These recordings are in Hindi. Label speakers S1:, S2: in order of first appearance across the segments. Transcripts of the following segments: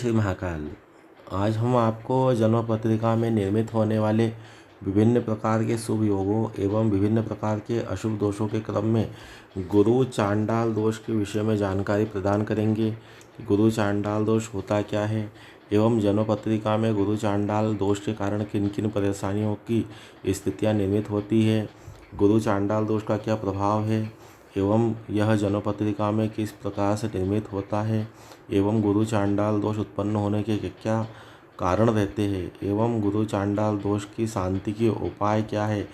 S1: श्री महाकाल। आज हम आपको जन्म पत्रिका में निर्मित होने वाले विभिन्न प्रकार के शुभ योगों एवं विभिन्न प्रकार के अशुभ दोषों के क्रम में गुरु चांडाल दोष के विषय में जानकारी प्रदान करेंगे कि गुरु चांडाल दोष होता क्या है एवं जन्म पत्रिका में गुरु चांडाल दोष के कारण किन किन परेशानियों की स्थितियाँ निर्मित होती है, गुरु चांडाल दोष का क्या प्रभाव है एवं यह जन्म पत्रिका में किस प्रकार से निर्मित होता है एवं गुरु चांडाल दोष उत्पन्न होने के क्या कारण रहते हैं एवं गुरु चांडाल दोष की शांति के उपाय क्या है।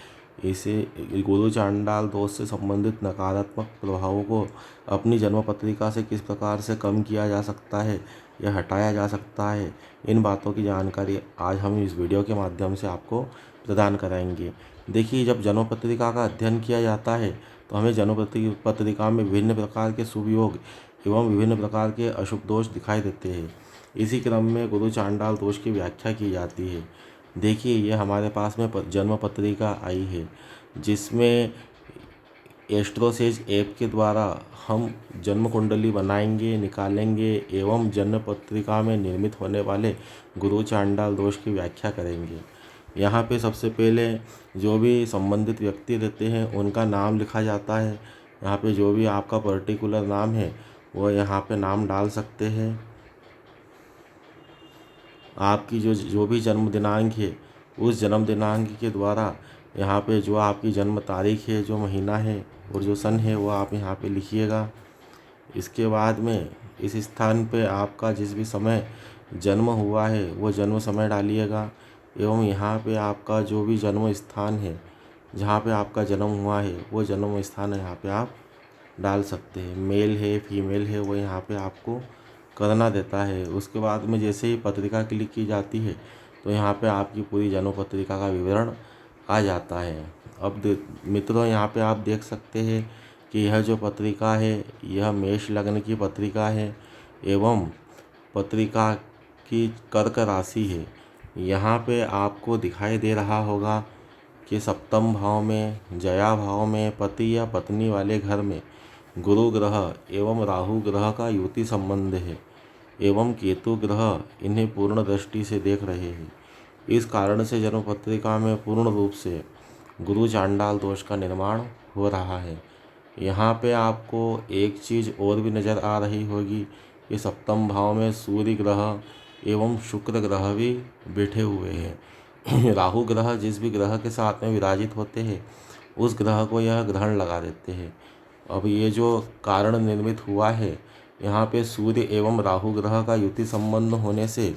S1: इसे गुरु चांडाल दोष से संबंधित नकारात्मक प्रभावों को अपनी जन्म पत्रिका से किस प्रकार से कम किया जा सकता है या हटाया जा सकता है, इन बातों की जानकारी आज हम इस वीडियो के माध्यम से आपको प्रदान कराएंगे। देखिए, जब जन्म पत्रिका का अध्ययन किया जाता है तो हमें जन्म पत्रिका में विभिन्न प्रकार के शुभ योग एवं विभिन्न प्रकार के अशुभ दोष दिखाई देते हैं। इसी क्रम में गुरु चांडाल दोष की व्याख्या की जाती है। देखिए, ये हमारे पास में जन्म पत्रिका आई है जिसमें एस्ट्रोसेज ऐप के द्वारा हम जन्म कुंडली बनाएंगे, निकालेंगे एवं जन्म पत्रिका में निर्मित होने वाले गुरु चांडाल दोष की व्याख्या करेंगे। यहाँ पे सबसे पहले जो भी संबंधित व्यक्ति रहते हैं उनका नाम लिखा जाता है। यहाँ पे जो भी आपका पर्टिकुलर नाम है वो यहाँ पे नाम डाल सकते हैं। आपकी जो भी जन्म दिनांक है उस जन्म दिनांक के द्वारा यहाँ पे जो आपकी जन्म तारीख है, जो महीना है और जो सन है वो आप यहाँ पे लिखिएगा। इसके बाद में इस स्थान पे आपका जिस भी समय जन्म हुआ है वो जन्म समय डालिएगा एवं यहाँ पे आपका जो भी जन्म स्थान है, जहाँ पे आपका जन्म हुआ है वो जन्म स्थान यहाँ पे आप डाल सकते हैं। मेल है फीमेल है वो यहाँ पे आपको करना देता है। उसके बाद में जैसे ही पत्रिका क्लिक की जाती है तो यहाँ पे आपकी पूरी जन्म पत्रिका का विवरण आ जाता है। अब मित्रों, यहाँ पे आप देख सकते हैं कि यह जो पत्रिका है यह मेष लग्न की पत्रिका है एवं पत्रिका की कर्क राशि है। यहाँ पे आपको दिखाई दे रहा होगा कि सप्तम भाव में, जया भाव में पति या पत्नी वाले घर में गुरु ग्रह एवं राहु ग्रह का युति संबंध है एवं केतु ग्रह इन्हें पूर्ण दृष्टि से देख रहे हैं। इस कारण से जन्म पत्रिका में पूर्ण रूप से गुरु चांडाल दोष का निर्माण हो रहा है। यहाँ पे आपको एक चीज़ और भी नज़र आ रही होगी कि सप्तम भाव में सूर्य ग्रह एवं शुक्र ग्रह भी बैठे हुए हैं। राहु ग्रह जिस भी ग्रह के साथ में विराजित होते हैं उस ग्रह को यह ग्रहण लगा देते हैं। अब ये जो कारण निर्मित हुआ है, यहाँ पे सूर्य एवं राहु ग्रह का युति संबंध होने से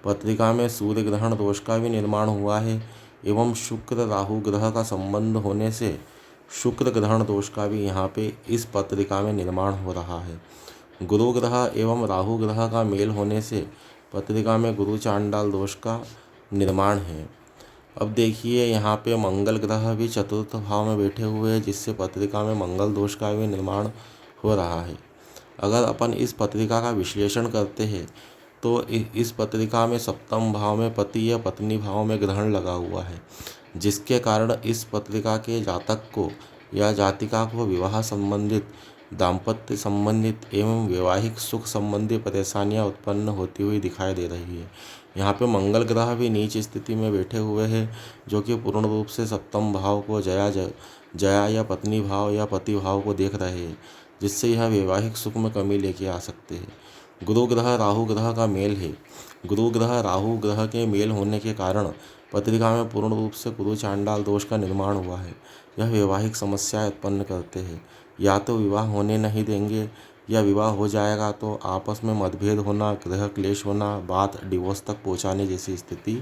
S1: पत्रिका में सूर्य ग्रहण दोष का भी निर्माण हुआ है एवं शुक्र राहु ग्रह का संबंध होने से शुक्र ग्रहण दोष का भी यहाँ पे इस पत्रिका में निर्माण हो रहा है। गुरु ग्रह एवं राहु ग्रह का मेल होने से पत्रिका में गुरु चांडाल दोष का निर्माण है। अब देखिए, यहाँ पे मंगल ग्रह भी चतुर्थ भाव में बैठे हुए हैं जिससे पत्रिका में मंगल दोष का भी निर्माण हो रहा है। अगर अपन इस पत्रिका का विश्लेषण करते हैं तो इस पत्रिका में सप्तम भाव में पति या पत्नी भाव में ग्रहण लगा हुआ है, जिसके कारण इस पत्रिका के जातक को या जातिका को विवाह संबंधित, दाम्पत्य संबंधित एवं वैवाहिक सुख संबंधी परेशानियां उत्पन्न होती हुई दिखाई दे रही है। यहाँ पे मंगल ग्रह भी नीच स्थिति में बैठे हुए हैं जो कि पूर्ण रूप से सप्तम भाव को जया या पत्नी भाव या पति भाव को देख रहे हैं, जिससे यह वैवाहिक सुख में कमी लेके आ सकते हैं। गुरु ग्रह राहु ग्रह का मेल है। गुरु ग्रह राहु ग्रह के मेल होने के कारण पत्रिका में पूर्ण रूप से गुरु चांडाल दोष का निर्माण हुआ है। यह वैवाहिक समस्याएं उत्पन्न करते हैं। या तो विवाह होने नहीं देंगे या विवाह हो जाएगा तो आपस में मतभेद होना, गृह क्लेश होना, बात डिवोर्स तक पहुंचाने जैसी स्थिति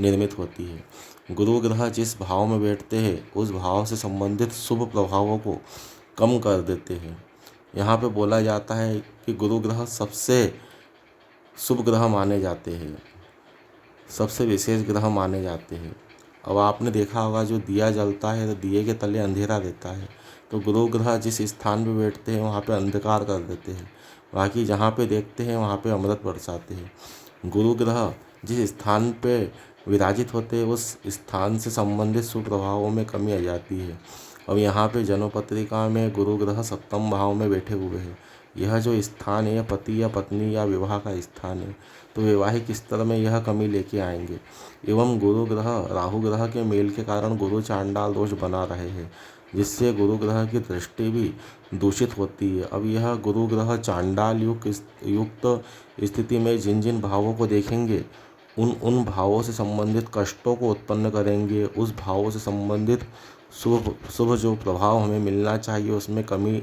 S1: निर्मित होती है। गुरु ग्रह जिस भाव में बैठते हैं उस भाव से संबंधित शुभ प्रभावों को कम कर देते हैं। यहाँ पे बोला जाता है कि गुरु ग्रह सबसे शुभ ग्रह माने जाते हैं, सबसे विशेष ग्रह माने जाते हैं। अब आपने देखा होगा जो दिया जलता है तो दिए के तले अंधेरा रहता है, तो गुरु ग्रह जिस स्थान पे बैठते हैं वहाँ पे अंधकार कर देते हैं, बाकी जहाँ पे देखते हैं वहाँ पे अमृत बरसाते हैं। गुरु ग्रह जिस स्थान पे विराजित होते हैं उस स्थान से संबंधित शुभ प्रभावों में कमी आ जाती है। अब यहाँ पे जन्म पत्रिका में गुरु ग्रह सप्तम भाव में बैठे हुए हैं यह जो स्थान है पति या पत्नी या विवाह का स्थान है, तो वैवाहिक स्तर में यह कमी लेके आएंगे। एवं गुरु ग्रह राहु ग्रह के मेल के कारण गुरु चांडाल दोष बना रहे हैं, जिससे गुरु ग्रह की दृष्टि भी दूषित होती है। अब यह गुरु ग्रह चांडाल युक्त स्थिति में जिन जिन भावों को देखेंगे उन भावों से संबंधित कष्टों को उत्पन्न करेंगे। उस भावों से संबंधित शुभ शुभ जो प्रभाव हमें मिलना चाहिए उसमें कमी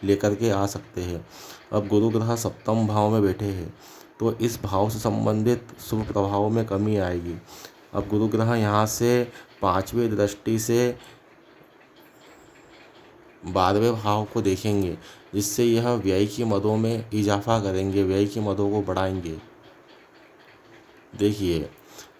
S1: लेकर के आ सकते हैं। अब गुरु ग्रह सप्तम भाव में बैठे हैं, तो इस भाव से संबंधित शुभ प्रभावों में कमी आएगी। अब गुरु ग्रह यहाँ से 5वीं दृष्टि से 12वें भाव को देखेंगे, जिससे यह व्यय की मदों में इजाफा करेंगे, व्यय की मदों को बढ़ाएंगे। देखिए,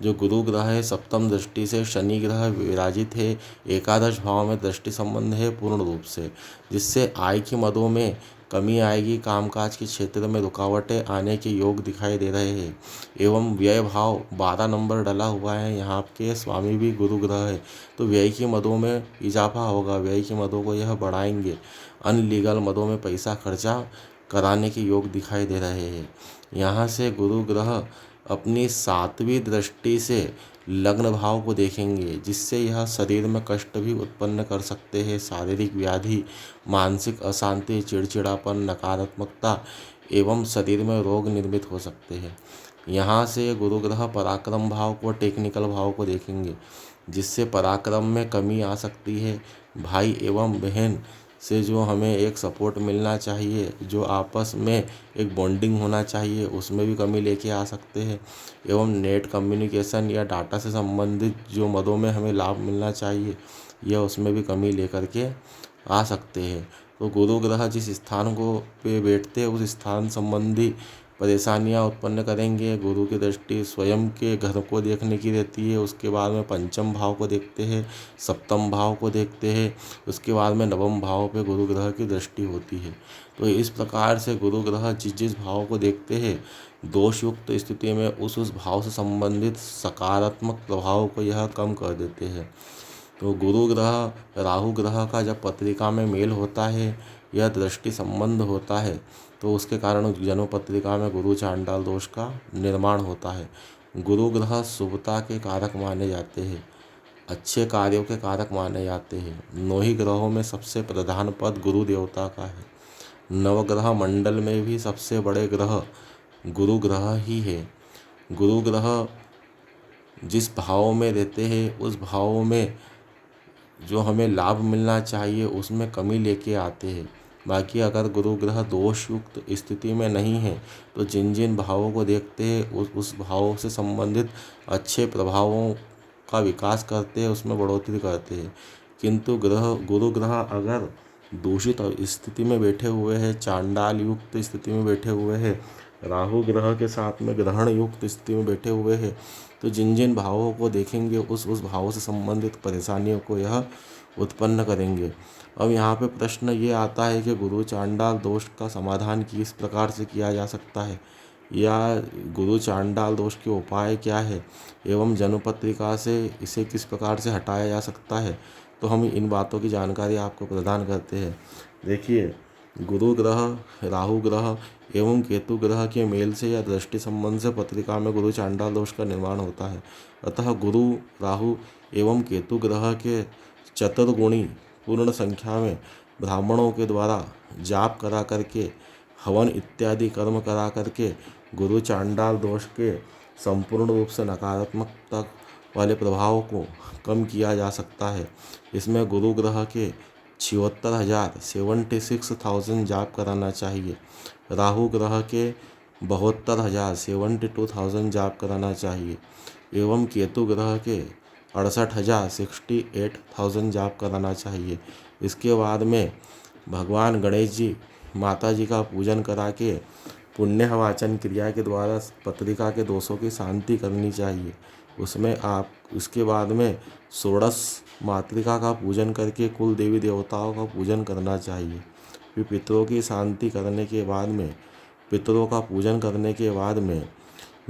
S1: जो गुरु ग्रह है सप्तम दृष्टि से शनि ग्रह विराजित है, एकादश भाव में दृष्टि संबंध है पूर्ण रूप से, जिससे आय की मदों में कमी आएगी। कामकाज के क्षेत्र में रुकावटें आने के योग दिखाई दे रहे हैं। एवं व्यय भाव 12 नंबर डला हुआ है, यहाँ के स्वामी भी गुरु ग्रह है, तो व्यय की मदों में इजाफा होगा, व्यय की मदों को यह बढ़ाएंगे। अनलीगल मदों में पैसा खर्चा कराने के योग दिखाई दे रहे हैं। यहाँ से गुरु ग्रह अपनी 7वीं दृष्टि से लग्न भाव को देखेंगे, जिससे यह शरीर में कष्ट भी उत्पन्न कर सकते हैं। शारीरिक व्याधि, मानसिक अशांति, चिड़चिड़ापन, नकारात्मकता एवं शरीर में रोग निर्मित हो सकते हैं। यहाँ से गुरु ग्रह पराक्रम भाव को, टेक्निकल भाव को देखेंगे, जिससे पराक्रम में कमी आ सकती है। भाई एवं बहन से जो हमें एक सपोर्ट मिलना चाहिए, जो आपस में एक बॉन्डिंग होना चाहिए, उसमें भी कमी लेके आ सकते हैं। एवं नेट कम्युनिकेशन या डाटा से संबंधित जो मदों में हमें लाभ मिलना चाहिए, यह उसमें भी कमी लेकर के आ सकते हैं। तो गुरु ग्रह जिस स्थान को पे बैठते हैं उस स्थान संबंधी परेशानियां उत्पन्न करेंगे। गुरु की दृष्टि स्वयं के घर को देखने की रहती है, उसके बाद में पंचम भाव को देखते हैं, सप्तम भाव को देखते हैं, उसके बाद में नवम भाव पे गुरु ग्रह की दृष्टि होती है। तो इस प्रकार से गुरु ग्रह जिस जिस भाव को देखते हैं, दोष युक्त स्थिति में उस भाव से संबंधित सकारात्मक प्रभाव को यह कम कर देते हैं। तो गुरु ग्रह राहु ग्रह का जब पत्रिका में मेल होता है, यह दृष्टि संबंध होता है, तो उसके कारण जन्म पत्रिका में गुरु चांडाल दोष का निर्माण होता है। गुरु ग्रह शुभता के कारक माने जाते हैं, अच्छे कार्यों के कारक माने जाते हैं। 9 ही ग्रहों में सबसे प्रधान पद गुरु देवता का है। नवग्रह मंडल में भी सबसे बड़े ग्रह गुरु ग्रह ही है। गुरु ग्रह जिस भाव में रहते हैं उस भाव में जो हमें लाभ मिलना चाहिए उसमें कमी लेके आते हैं। बाकी अगर गुरु ग्रह दोष युक्त स्थिति में नहीं है, तो जिन जिन भावों को देखते हैं उस भाव से संबंधित अच्छे प्रभावों का विकास करते हैं, उसमें बढ़ोतरी करते हैं। किंतु गुरु ग्रह अगर दूषित स्थिति में बैठे हुए हैं, चांडाल युक्त स्थिति में बैठे हुए हैं, राहु ग्रह के साथ में ग्रहण युक्त स्थिति में बैठे हुए हैं, तो जिन जिन भावों को देखेंगे उस भावों से संबंधित परेशानियों को यह उत्पन्न करेंगे। अब यहाँ पे प्रश्न ये आता है कि गुरु चांडाल दोष का समाधान किस प्रकार से किया जा सकता है, या गुरु चांडाल दोष के उपाय क्या है, एवं जन्म पत्रिका से इसे किस प्रकार से हटाया जा सकता है। तो हम इन बातों की जानकारी आपको प्रदान करते हैं। देखिए, गुरु ग्रह राहु ग्रह एवं केतु ग्रह के मेल से या दृष्टि संबंध से पत्रिका में गुरु चांडाल दोष का निर्माण होता है। अतः गुरु राहु एवं केतु ग्रह के चतुर्गुणी पूर्ण संख्या में ब्राह्मणों के द्वारा जाप करा करके, हवन इत्यादि कर्म करा करके गुरु चांडाल दोष के संपूर्ण रूप से नकारात्मकता वाले प्रभाव को कम किया जा सकता है। इसमें गुरु ग्रह के 76,000 जाप कराना चाहिए, राहु ग्रह के 72,000 जाप कराना चाहिए, एवं केतु ग्रह के 68,000 जाप कराना चाहिए। इसके बाद में भगवान गणेश जी, माता जी का पूजन करा के पुण्यवाचन क्रिया के द्वारा पत्रिका के दोषों की शांति करनी चाहिए। उसमें आप उसके बाद में षोडश मातृका का पूजन करके कुल देवी देवताओं का पूजन करना चाहिए। फिर पितरों की शांति करने के बाद में, पितरों का पूजन करने के बाद में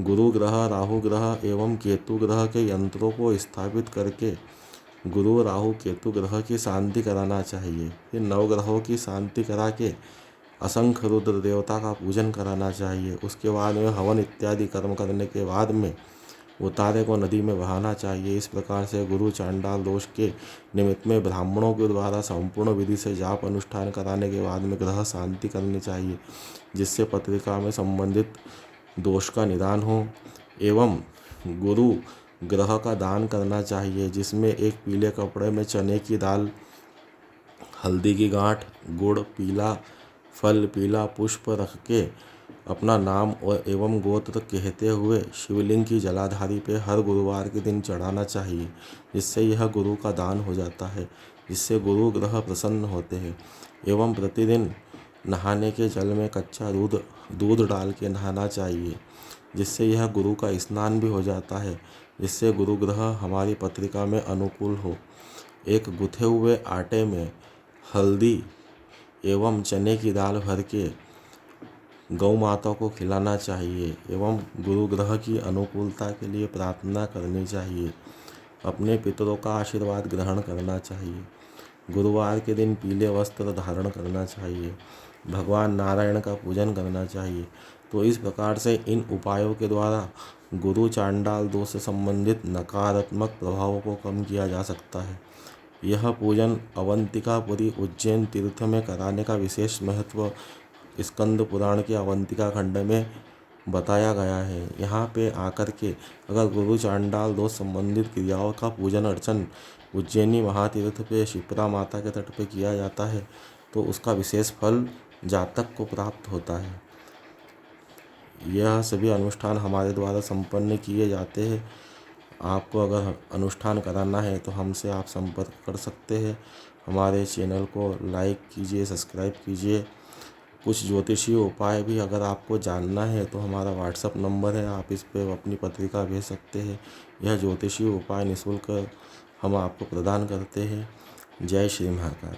S1: गुरु ग्रह राहु ग्रह एवं केतु ग्रह के यंत्रों को स्थापित करके गुरु राहु केतु ग्रह की शांति कराना चाहिए। फिर नवग्रहों की शांति करा के असंख्य रुद्र देवता का पूजन कराना चाहिए। उसके बाद में हवन इत्यादि कर्म करने के बाद में वो तारे को नदी में बहाना चाहिए। इस प्रकार से गुरु चांडाल दोष के निमित्त में ब्राह्मणों के द्वारा संपूर्ण विधि से जाप अनुष्ठान कराने के बाद में ग्रह शांति करनी चाहिए, जिससे पत्रिका में संबंधित दोष का निदान हो। एवं गुरु ग्रह का दान करना चाहिए, जिसमें एक पीले कपड़े में चने की दाल, हल्दी की गांठ, गुड़, पीला फल, पीला पुष्प रख के अपना नाम और एवं गोत्र कहते हुए शिवलिंग की जलाधारी पे हर गुरुवार के दिन चढ़ाना चाहिए, जिससे यह गुरु का दान हो जाता है, जिससे गुरु ग्रह प्रसन्न होते हैं। एवं प्रतिदिन नहाने के जल में कच्चा दूध डाल के नहाना चाहिए, जिससे यह गुरु का स्नान भी हो जाता है, जिससे गुरु ग्रह हमारी पत्रिका में अनुकूल हो। एक गुथे हुए आटे में हल्दी एवं चने की दाल भर के गौ माता को खिलाना चाहिए एवं गुरु ग्रह की अनुकूलता के लिए प्रार्थना करनी चाहिए। अपने पितरों का आशीर्वाद ग्रहण करना चाहिए। गुरुवार के दिन पीले वस्त्र धारण करना चाहिए। भगवान नारायण का पूजन करना चाहिए। तो इस प्रकार से इन उपायों के द्वारा गुरु चांडाल दोष से संबंधित नकारात्मक प्रभावों को कम किया जा सकता है। यह पूजन अवंतिकापुरी उज्जैन तीर्थ में कराने का विशेष महत्व स्कंद पुराण के अवंतिका खंड में बताया गया है। यहाँ पे आकर के अगर गुरु चांडाल दोष संबंधित क्रियाओं का पूजन अर्चन उज्जैनी महातीर्थ पे शिप्रा माता के तट पे किया जाता है तो उसका विशेष फल जातक को प्राप्त होता है। यह सभी अनुष्ठान हमारे द्वारा संपन्न किए जाते हैं। आपको अगर अनुष्ठान कराना है तो हमसे आप संपर्क कर सकते हैं। हमारे चैनल को लाइक कीजिए, सब्सक्राइब कीजिए। कुछ ज्योतिषीय उपाय भी अगर आपको जानना है तो हमारा व्हाट्सएप नंबर है, आप इस पर अपनी पत्रिका भेज सकते हैं। यह ज्योतिषीय उपाय निःशुल्क हम आपको प्रदान करते हैं। जय श्री महाकाल।